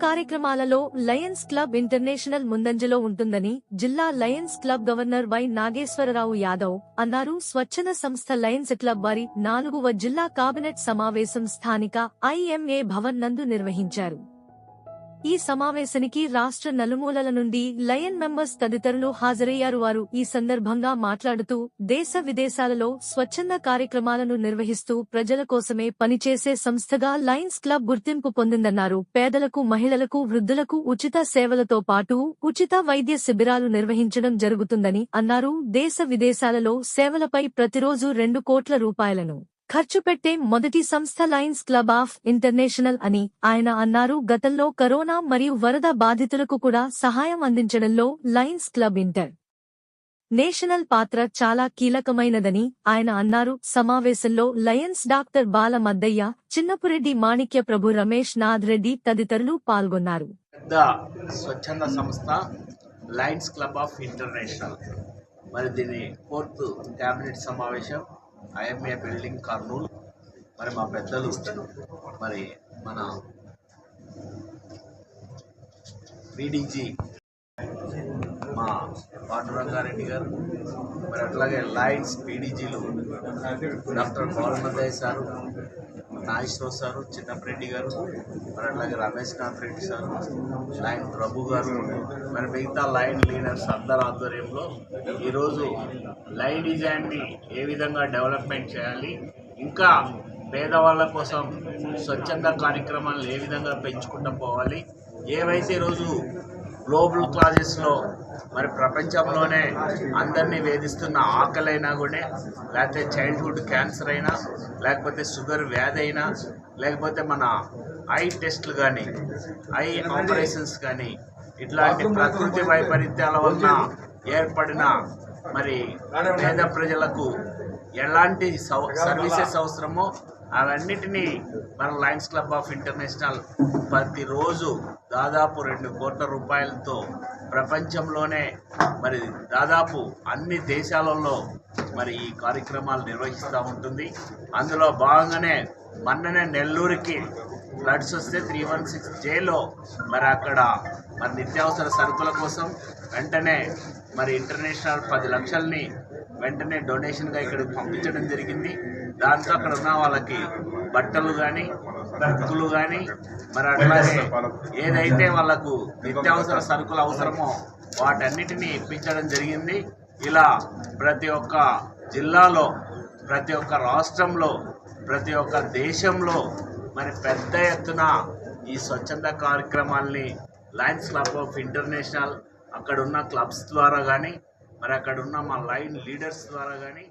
కార్యక్రమాలలో Lions club international ముందంజలో ఉంటుందని జిల్లా lions club governor Y Nageswara Rao Yadav అన్నారు. స్వచ్ఛంద సంస్థ లయన్స్ క్లబ్ వారి 4వ జిల్లా కేబినెట్ సమావేశం స్థానిక IMA భవన్ నందు నిర్వహించారు. ఈ సమావేశానికి రాష్ట్ర నలుమూలల నుండి లయన్ మెంబర్స్ తదితరులు హాజరయ్యారు. వారు ఈ సందర్భంగా మాట్లాడుతూ దేశ విదేశాలలో స్వచ్ఛంద కార్యక్రమాలను నిర్వహిస్తూ ప్రజల కోసమే పనిచేసే సంస్థగా లయన్స్ క్లబ్ గుర్తింపు పొందిందన్నారు. పేదలకు, మహిళలకు, వృద్ధులకు ఉచిత సేవలతో పాటు ఉచిత వైద్య శిబిరాలు నిర్వహించడం జరుగుతుందని అన్నారు. దేశ విదేశాలలో సేవలపై ప్రతిరోజు 2 కోట్ల రూపాయలను ఖర్చు పెట్టే మొదటి సంస్థ లయన్స్ క్లబ్ ఆఫ్ ఇంటర్నేషనల్ అని ఆయన అన్నారు. గతంలో కరోనా మరియు వరద బాధితులకు కూడా సహాయం అందించడంలో లయన్స్ క్లబ్ నేషనల్ పాత్ర చాలా కీలకమైనదని ఆయన అన్నారు. సమావేశంలో లయన్స్ డాక్టర్ బాల మద్దయ్య, చిన్నపురెడ్డి మాణిక్య ప్రభు, రమేష్ నాథ్ రెడ్డి తదితరులు పాల్గొన్నారు. స్వచ్ఛంద సంస్థ లయన్స్ క్లబ్ ఆఫ్ ఇంటర్నేషనల్ మరి దీని 4th కేబినెట్ సమావేశం IMA బిల్డింగ్ కర్నూలు. మరి మా పెద్దలు మరి మన BDG మా పాండురంగారెడ్డి గారు, మరి అట్లాగే లయన్స్ PDGలు doctor Balamaddayya sir, Nageswara Rao sir, Chinnapa Reddy గారు, మరి అట్లాగే రమేష్ నాథ్ రెడ్డి సారు, లయన్ ప్రభు గారు, మరి మిగతా లయన్ లీడర్స్ అందరి ఆధ్వర్యంలో ఈరోజు లయన్ డిజైన్ని ఏ విధంగా డెవలప్మెంట్ చేయాలి, ఇంకా పేదవాళ్ళ కోసం స్వచ్ఛంద కార్యక్రమాలను ఏ విధంగా పెంచుకుంటూ పోవాలి, ఏవైతే ఈరోజు గ్లోబల్ క్లాసెస్లో మరి ప్రపంచంలోనే అందరినీ వేధిస్తున్న ఆకలైనా కూడా, లేకపోతే చైల్డ్హుడ్ క్యాన్సర్ అయినా, లేకపోతే షుగర్ వ్యాధి అయినా, లేకపోతే మన ఐ టెస్ట్లు కానీ, ఐ ఆపరేషన్స్ కానీ, ఇట్లాంటి ప్రకృతి వైపరీత్యాల వలన ఏర్పడిన మరి పేద ప్రజలకు ఎలాంటి సర్వీసెస్ అవసరమో అవన్నిటినీ మన లయన్స్ క్లబ్ ఆఫ్ ఇంటర్నేషనల్ ప్రతిరోజు దాదాపు 2 కోట్ల రూపాయలతో ప్రపంచంలోనే మరి దాదాపు అన్ని దేశాలలో మరి ఈ కార్యక్రమాలు నిర్వహిస్తూ ఉంటుంది. అందులో భాగంగానే మొన్ననే నెల్లూరుకి ఫ్లడ్స్ వస్తే 316Jలో మరి అక్కడ మరి నిత్యావసర సరుకుల కోసం వెంటనే మరి ఇంటర్నేషనల్ 10 లక్షల్ని వెంటనే డొనేషన్గా ఇక్కడికి పంపించడం జరిగింది. దాంతో అక్కడ ఉన్న వాళ్ళకి బట్టలు కానీ, బుక్కులు కానీ, మరి అట్లాగే ఏదైతే వాళ్ళకు నిత్యావసర సరుకులు అవసరమో వాటన్నిటినీ ఇప్పించడం జరిగింది. ఇలా ప్రతి ఒక్క జిల్లాలో, ప్రతి ఒక్క రాష్ట్రంలో, ప్రతి ఒక్క దేశంలో మరి పెద్ద ఎత్తున ఈ స్వచ్ఛంద కార్యక్రమాల్ని లయన్స్ క్లబ్ ఆఫ్ ఇంటర్నేషనల్ అక్కడున్న క్లబ్స్ ద్వారా కానీ, మరి అక్కడున్న మా లైన్ లీడర్స్ ద్వారా కానీ